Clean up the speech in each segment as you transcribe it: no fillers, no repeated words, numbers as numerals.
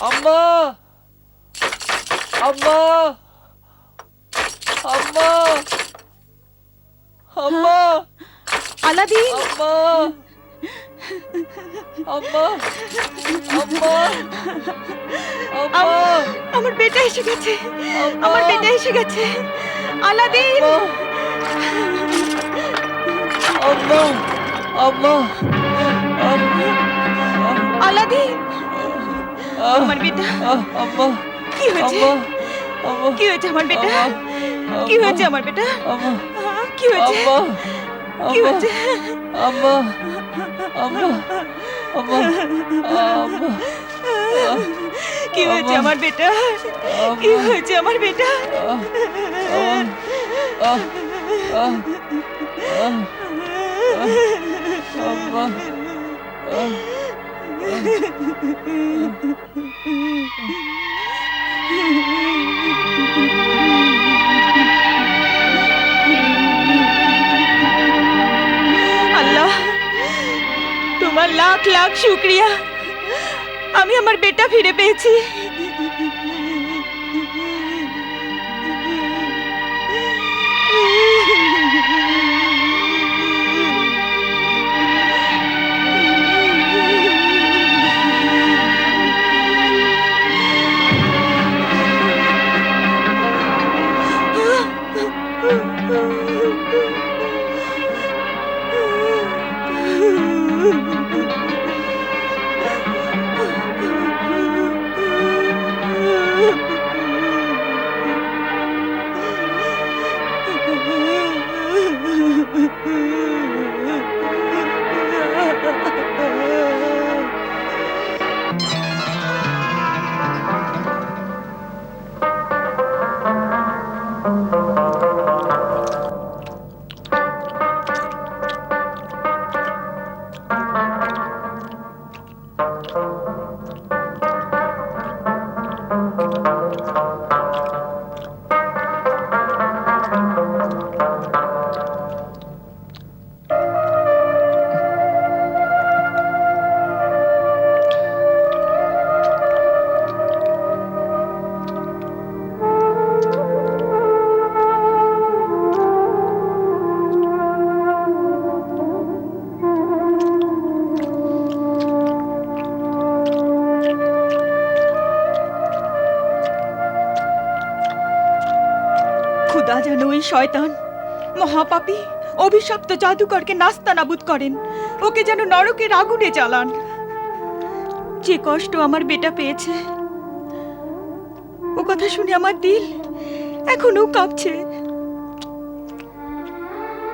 আম্মা, আম্মা, আম্মা, আম্মা, আলাদিন, আম্মা, আম্মা, আম্মা, আম্মা, আমার বেটা এসে গেছে, আম্মা, আমার বেটা এসে গেছে। আলাদিন, আম্মা, আম্মা, আলাদিন, আমার বেটা আম্মা, কি হয়েছে? আম্মা, আম্মা, কি হয়েছে আমার বেটা? কি হয়েছে আমার বেটা? আম্মা, কি হয়েছে? আম্মা, কি হয়েছে? আম্মা, আম্মা, আম্মা, আম্মা, কি হয়েছে আমার বেটা? কি হয়েছে আমার বেটা? আম্মা, আল্লাহ, তোমার লাখ লাখ শুকরিয়া, আমি আমার বেটা ফিরে পেয়েছি। খুদা যেন ওই শয়তান মহাপাপী অভিশপ্ত জাদুকরকে নাস্তানাবুদ করেন, ওকে যেন নরকের আগুনে জ্বালান। যে কষ্ট আমার বেটা পেয়েছে, ও কথা শুনে আমার দিল এখনো কাঁপছে,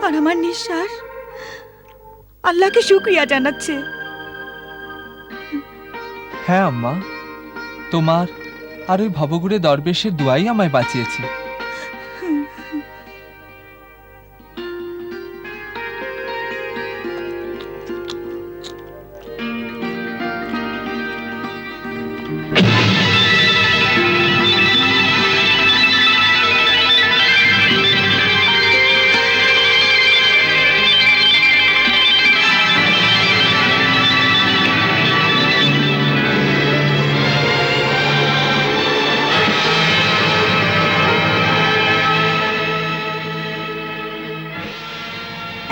আর আমার নিঃশ্বাস আল্লাহকে শুকরিয়া জানাচ্ছে। হ্যাঁ আম্মা, তোমার আর ওই ভবঘুরে দরবেশের দোয়াই আমায় বাঁচিয়েছে।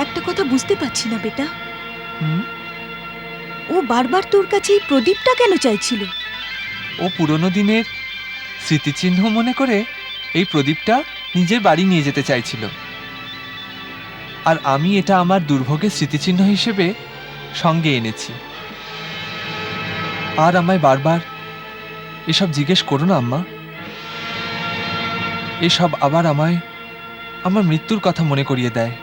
একটা কথা বুঝতে পারছি না বেটা, হুম? ও বারবার তোর কাছে এই প্রদীপটা কেন চাইছিল? ও পুরনো দিনের স্মৃতিচিহ্ন মনে করে এই প্রদীপটা নিজের বাড়ি নিয়ে যেতে চাইছিল, আর আমি এটা আমার দুর্ভোগের স্মৃতিচিহ্ন হিসেবে সঙ্গে এনেছি। আর আমায় বারবার এসব জিজ্ঞেস করো না আম্মা, এসব আবার আমায় আমার মৃত্যুর কথা মনে করিয়ে দেয়।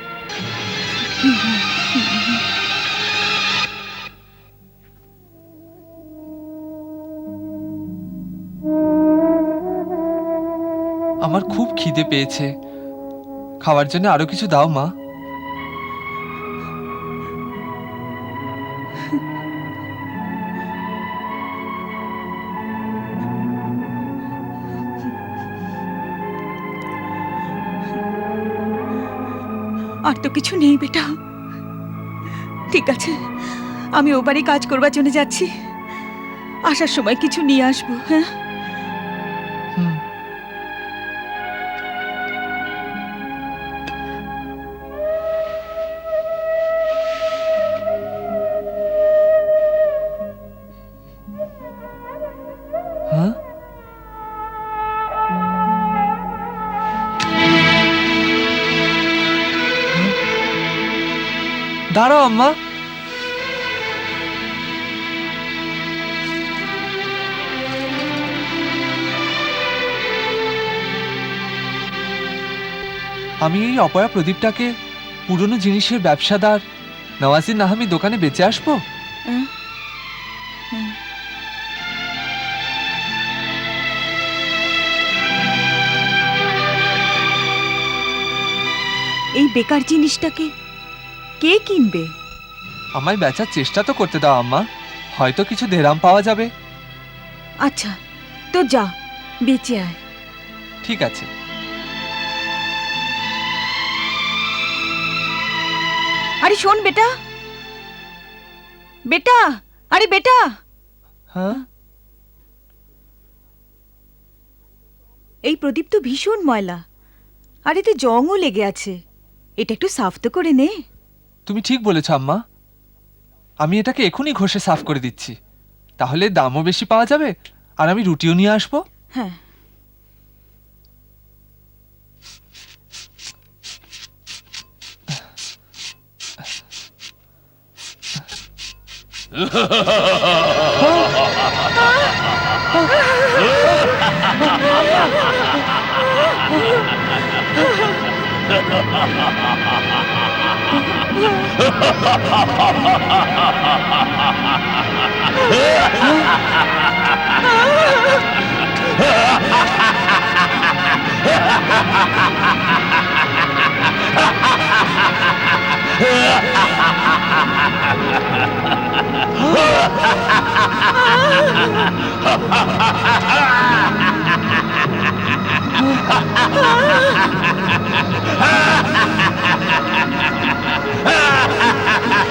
আমার খুব খিদে পেয়েছে, খাওয়ার জন্য আরো কিছু দাও মা। আর তো কিছু নেই বেটা। ঠিক আছে, আমি ও বাড়ি কাজ করবার জন্য যাচ্ছি, আসার সময় কিছু নিয়ে আসবো। হ্যাঁ, হুম। হ্যাঁ, দাঁড়াও আম্মা। আমি এই অপয়া প্রদীপটাকে পুরনো জিনিসের ব্যবসাদার নওয়াজির নাহামি দোকানে বেচে আসবো। হ্যাঁ, হ্যাঁ। এই বেকার জিনিসটাকে কে কিনবে? আমায় বেচার চেষ্টা তো করতে দাও আম্মা, হয়তো কিছু দেরাম পাওয়া যাবে। আচ্ছা, তো যা বেঁচে আয়। ঠিক আছে। আরে শোন বেটা, বেটা, আরে বেটা, হ্যাঁ, এই প্রদীপ তো ভীষণ ময়লা, আর এতে জংও লেগে আছে। এটা একটু সাফ তো করে নে। তুমি ঠিক বলেছ আম্মা, আমি এটাকে এখনই ঘষে সাফ করে দিচ্ছি, তাহলে দামও বেশি পাওয়া যাবে আর আমি রুটিও নিয়ে আসবো। হ্যাঁ,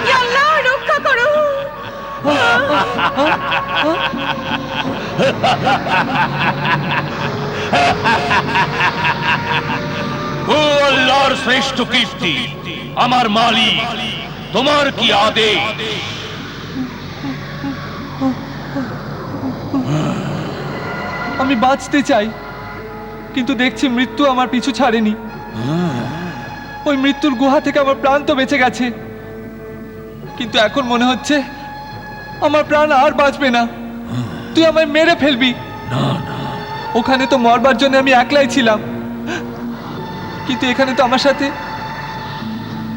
ইয়া আল্লাহ, রক্ষা করো। ও আল্লাহর শ্রেষ্ঠ কীর্তি, আমার মালিক, তোমার কি আদেশ? আমি বাঁচতে চাই, কিন্তু দেখছি মৃত্যু আমার পিছু ছাড়েনি। ওই মৃত্যুর গুহা থেকে আমার প্রাণ তো বেঁচে গেছে, কিন্তু এখন মনে হচ্ছে আমার প্রাণ আর বাঁচবে না। তুই আমায় মেরে ফেলবি। ওখানে তো মরবার জন্য আমি একলাই ছিলাম, কিন্তু এখানে তো আমার সাথে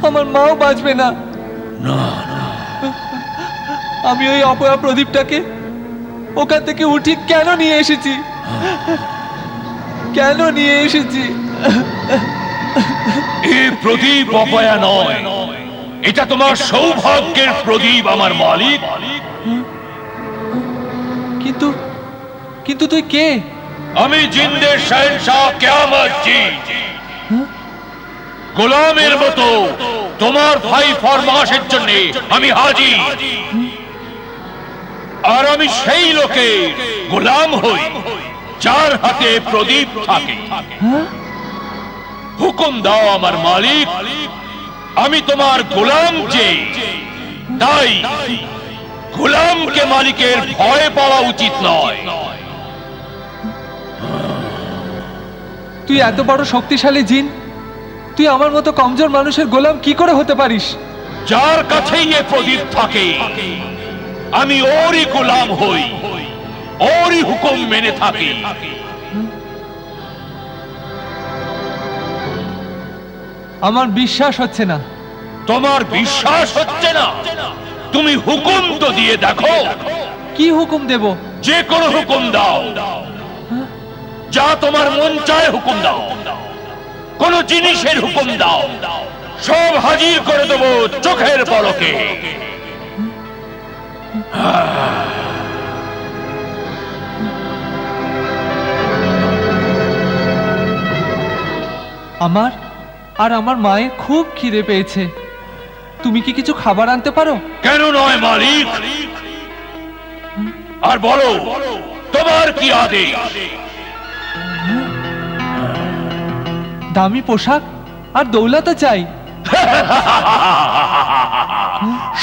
আমার মাও বাঁচবে না। আমি ওই অপয়া প্রদীপটাকে ওখান থেকে উঠি কেন নিয়ে এসেছি, কেন নিয়ে এসেছি? এই প্রদীপ অপয়া নয়, এটা তোমার সৌভাগ্যের প্রদীপ আমার মালিক। কিন্তু কিন্তু তুই কে? আমি জিন্দের শাহেনশাহ কিয়ামত জি। গোলামের মতো তোমার ভাই ফরমাসের জন্য আমি হাজির, আর আমি সেই লোকে গোলাম হই যার হাতে প্রদীপ থাকে। হুকুম দাও আমার মালিক, আমি তোমার গোলাম যে, তাই গোলামকে মালিকের ভয় পাওয়া উচিত নয়। তুই এত বড় শক্তিশালী জিন, তুই আমার মতো কমজোর মানুষের গোলাম কি করে হতে পারিস? যার কাছেই এ প্রদীপ থাকে আমি ওরই গোলাম হই, ওরই হুকুম মেনে থাকি। আমার বিশ্বাস হচ্ছে না। তোমার বিশ্বাস হচ্ছে না? তুমি হুকুম তো দিয়ে দেখো। কি হুকুম দেব? যে কোনো হুকুম দাও, যা তোমার মন চায় হুকুম দাও, কোন জিনিসের হুকুম দাও, সব হাজির করে দেবো চোখের পলকে। আমার আর আমার মায়ের খুব খিদে পেয়েছে, তুমি কি কিছু খাবার আনতে পারো? কেন নয় মালিক, আর বলো তোমার কি আদেশ? দামি পোশাক আর দৌলতও চাই।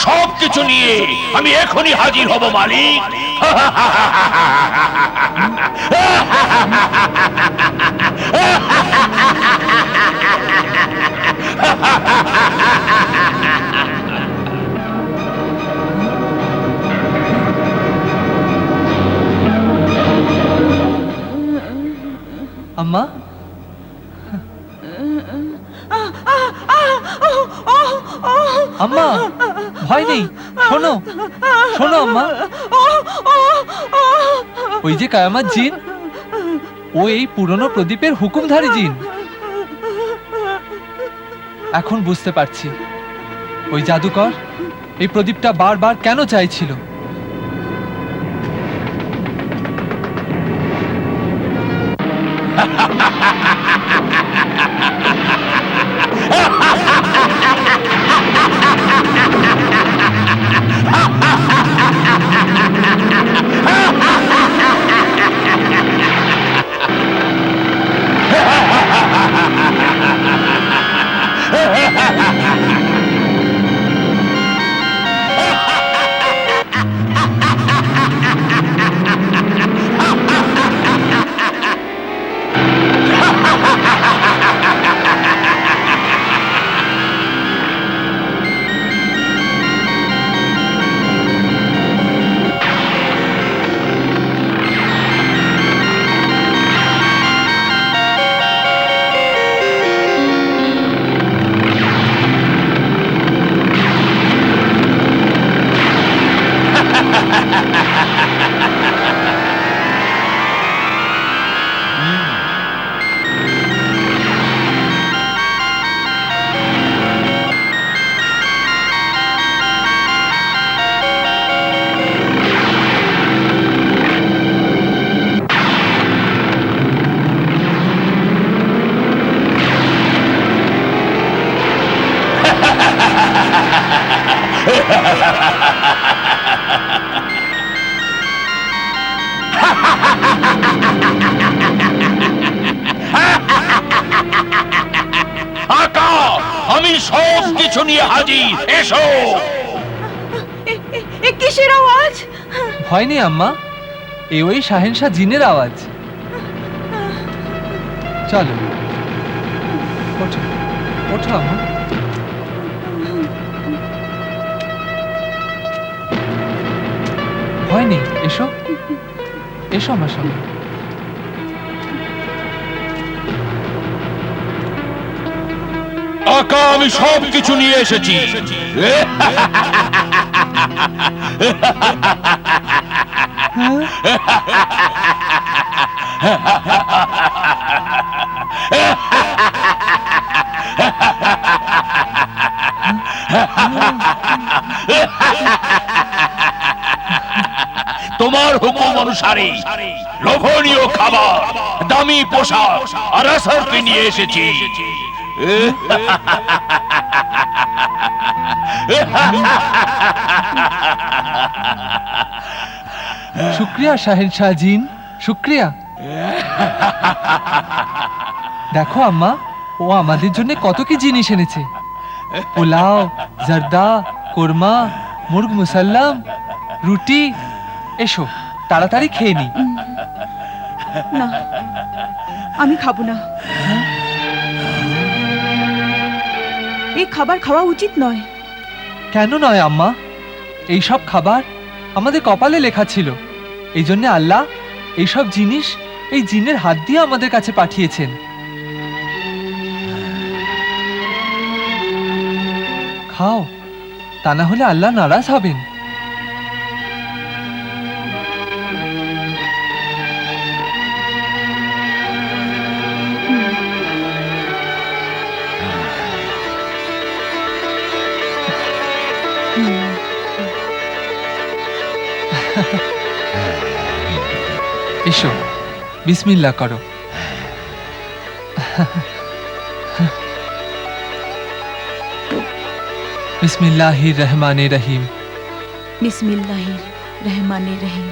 সবকিছু নিয়ে আমি এখনই হাজির হব মালিক। আম্মা, আম্মা, ভয় নেই, শোনো শোনো আম্মা, ওই যে কায়ামাত জিন, ও এই পুরনো প্রদীপের হুকুমধারী জিন। এখন বুঝতে পারছি ওই জাদুকর এই প্রদীপটা বারবার কেন চাইছিল। আকা, আমি সব কিছু নিয়ে হাজির, এসো। এ কিসের আওয়াজ? ভয় নেই আম্মা, এ ওই শাহেনশাহ জিনের আওয়াজ। চলো ওঠো, ওঠো আম্মা। ভয় নেই, এসো এসো আমার সঙ্গে। আকা, আমি সব কিছু নিয়ে এসেছি। তোমার হুকুম অনুসারে লোভনীয় খাবার, দামি পোশাক আর আসরকে নিয়ে এসেছি। শুক্রিয়া শাহেনশাহ জিন, শুক্রিয়া। দেখো আম্মা, ও আমাদের জন্য কত কি জিনিস এনেছে। পোলাও, জর্দা, কোরমা, মুরগ মুসাল্লাম, রুটি। এসো তাড়াতাড়ি খেয়ে নি। না, আমি খাবো না। এই খাবার খাওয়া উচিত নয়। কেন নয় আম্মা? এই সব খাবার আমাদের কপালে লেখা ছিল। এই জন্য আল্লাহ এইসব জিনিস এই জিনের হাত দিয়ে আমাদের কাছে পাঠিয়েছেন। খাও, তা না হলে আল্লাহ নারাজ হবেন। এসো, বিসমিল্লাহ করো। বিসমিল্লাহির রহমানির রহিম। বিসমিল্লাহির রহমানির রহিম।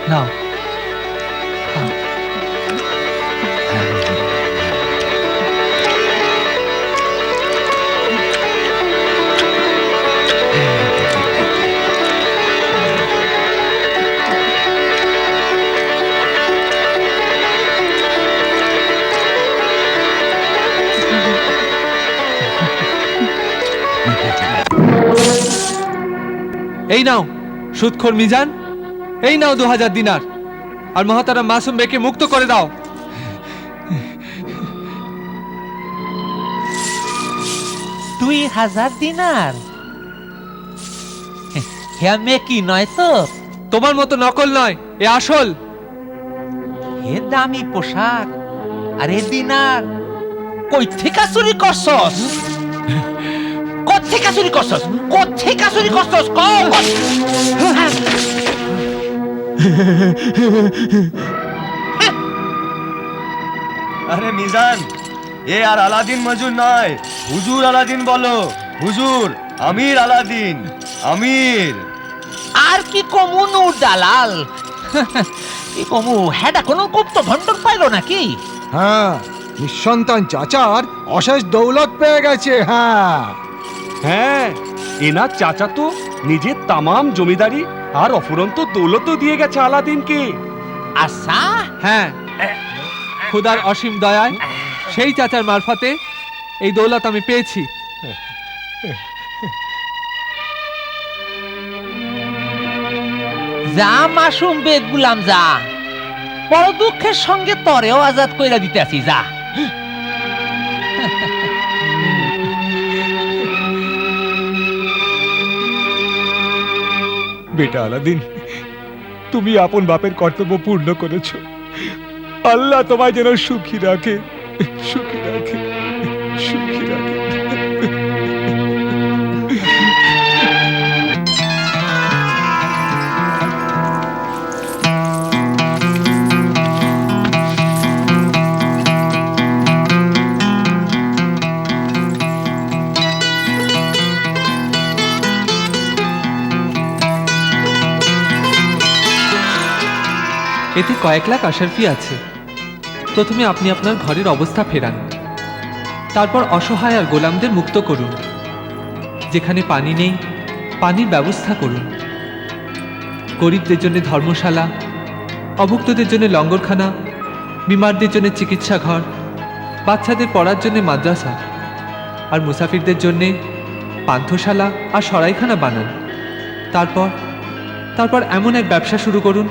নাও। এই নাও সুদখোর মিজান, এই নাও 2000 দিনার, আর মহাতারা মাসুম বেকে মুক্ত করে দাও। দুই 2000 দিনার? হ্যাঁ মেকি নয় তো? তোমার মতো নকল নয়, এ আসল। হে দামি পোশাক, আরে দিনার কই থেকে চুরি করছস? কোত্থেকে চুরি করছস? কোত্থেকে চুরি করছস? আরে মিজান, এ আর আলাদিন মজুর নয়, হুজুর আলাদিন বলো। হুজুর আমির আলাদিন, আমির। আর কি কমু নূর দালাল? কি কমু, হ্যাঁ কোনো গুপ্ত ভণ্ডর পাইলো নাকি? হ্যাঁ, নিঃসন্তান চাচার অশেষ দৌলত পেয়ে গেছে। হ্যাঁ, এনার চাচা তো নিজের তামাম জমিদারি আর অফুরন্ত দৌলতও দিয়ে গেছে আলাদিনকে। আচ্ছা, হ্যাঁ, খুদার অসীম দয়ায় সেই চাচার মারফতে এই দৌলত আমি পেয়েছি। যা মাসুম বেদ গুলাম যা, বড় দুঃখের সঙ্গে তরেও আজাদ কইরা দিতে আছি, যা। বেটা আলাদিন, তুমি আপন বাপের কর্তব্য পূর্ণ করেছো। আল্লাহ তোমায় যেন সুখী রাখে, সুখী রাখে, সুখী রাখে। এতে কয়েক লাখ আশারফি আছে। প্রথমে আপনি আপনার ঘরের অবস্থা ফেরান, তারপর অসহায় আর গোলামদের মুক্ত করুন। যেখানে পানি নেই, পানির ব্যবস্থা করুন। গরিবদের জন্য ধর্মশালা, অভুক্তদের জন্য লঙ্গরখানা, বিমারদের জন্য চিকিৎসা ঘর, বাচ্চাদের পড়ার জন্য মাদ্রাসা, আর মুসাফিরদের জন্য পান্থশালা আর সরাইখানা বানান। তারপর এমন এক ব্যবসা শুরু করুন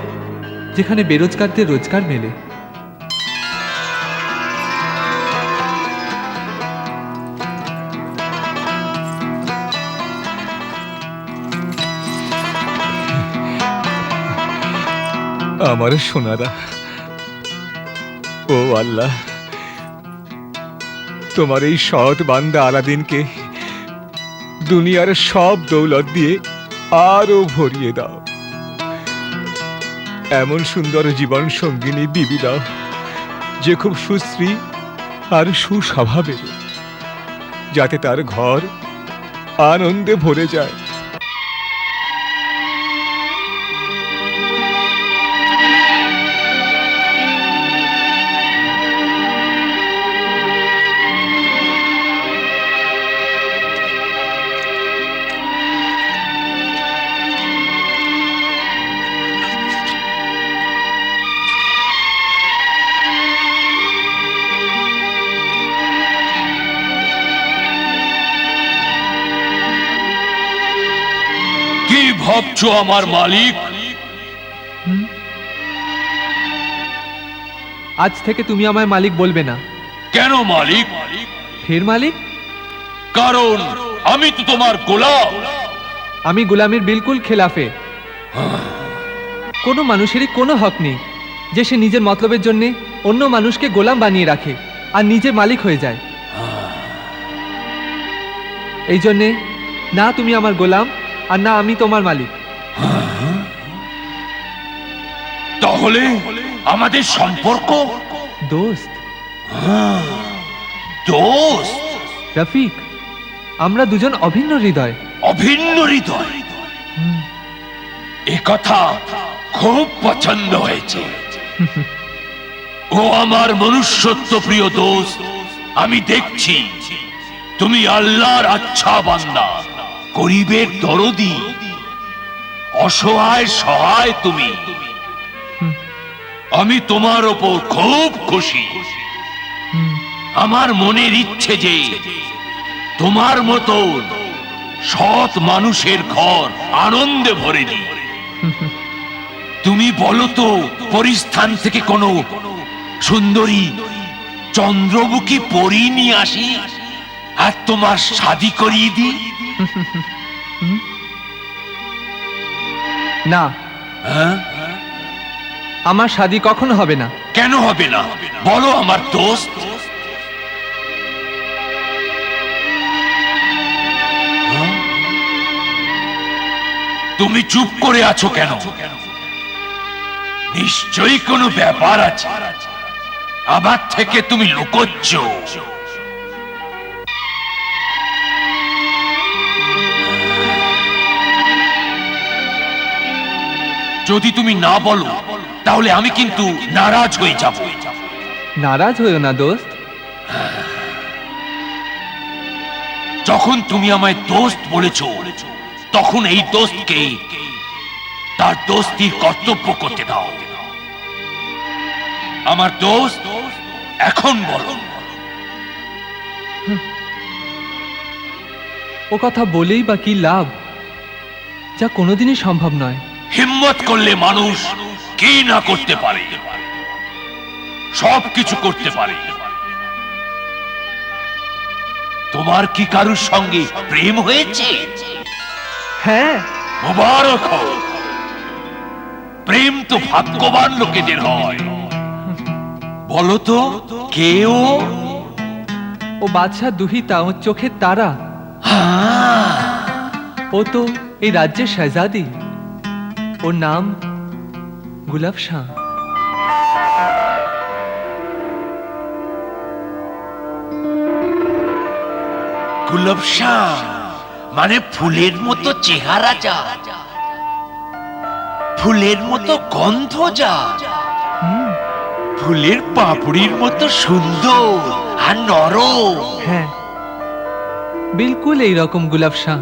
যেখানে বেরোজগারদের রোজগার মেলে। আমার সোনারা, ও আল্লাহ, তোমার এই সৎ বান্দা আলাদিনকে দুনিয়ার সব দৌলত দিয়ে আরো ভরিয়ে দাও। এমন সুন্দর জীবন সঙ্গিনী বিবি দাও যে খুব সুশ্রী আর সুস্বভাবের, যাতে তার ঘর আনন্দে ভরে যায়। কি ভাবছো আমার মালিক? আজ থেকে তুমি আমায় মালিক বলবে না। কেন মালিক? ফের মালিক? কারণ আমি তো তোমার গোলাম। আমি গোলামের বিলকুল খেলাফে। কোনো মানুষেরই কোনো হক নেই যে সে নিজের মতলবের জন্য অন্য মানুষকে গোলাম বানিয়ে রাখে আর নিজে মালিক হয়ে যায়। এই জন্যে না তুমি আমার গোলাম আর না আমি তোমার মালিক। তাহলে আমাদের সম্পর্ক? দোস্ত। দোস্ত? রফিক, আমরা দুজন অভিন্ন হৃদয়। অভিন্ন হৃদয়? এ কথা খুব পছন্দ হয়েছে। ও আমার মনুষ্যত্ব প্রিয় দোস্ত, আমি দেখছি তুমি আল্লাহর আচ্ছা বান্দা, গরিবের দরদি, অসহায় সহায় তুমি। আমি তোমার ওপর খুব খুশি। আমার মনের ইচ্ছে যে তোমার মতো সৎ মানুষের ঘর আনন্দে ভরে দিই। তুমি বলো তো, পরিস্থান থেকে কোনো সুন্দরী চন্দ্রমুখী পরী নিয়ে আসি আর তোমার শাদী করিয়ে দিই। না, হ্যাঁ? আমার শাদী কখনো হবে না। কেন হবে না বলো আমার দোস্ত। হ্যাঁ? তুমি চুপ করে আছো কেন? নিশ্চয়ই কোনো ব্যাপার আছে। আমার থেকে তুমি লুকোচ্ছ। যদি তুমি না বলো তাহলে আমি কিন্তু নারাজ হয়ে যাব। নারাজ হইও না দোস্ত। যখন তুমি আমায় দোস্ত বলেছো, তখন এই দোস্তকে তার দোস্তির কর্তব্য করতে দাও। আমার দোস্ত, এখন বলো। ও কথা বলেই বা কি লাভ, যা কোনোদিনই সম্ভব নয়। হিম্মত করলে মানুষ কি না করতে পারে, সব কিছু করতে পারে। তোমার কি কারুর সঙ্গে প্রেম হয়েছে? হ্যাঁ, মুবারক হোক। প্রেম তো ভাগ্যবান লোকেদের হয়। বলো তো কে ও? ও বাদশাহ দুহিতা, ও চোখের তারা। হ্যাঁ, ও তো এই রাজ্যের শাহজাদি। ওর নাম গুলাব শাহ। গুলাব শাহ মানে ফুলের মতো চেহারা যা, ফুলের মতো গন্ধ যা, ফুলের পাপড়ির মতো সুন্দর আর নরম। হ্যাঁ, বিলকুল এইরকম গুলাব শাহ।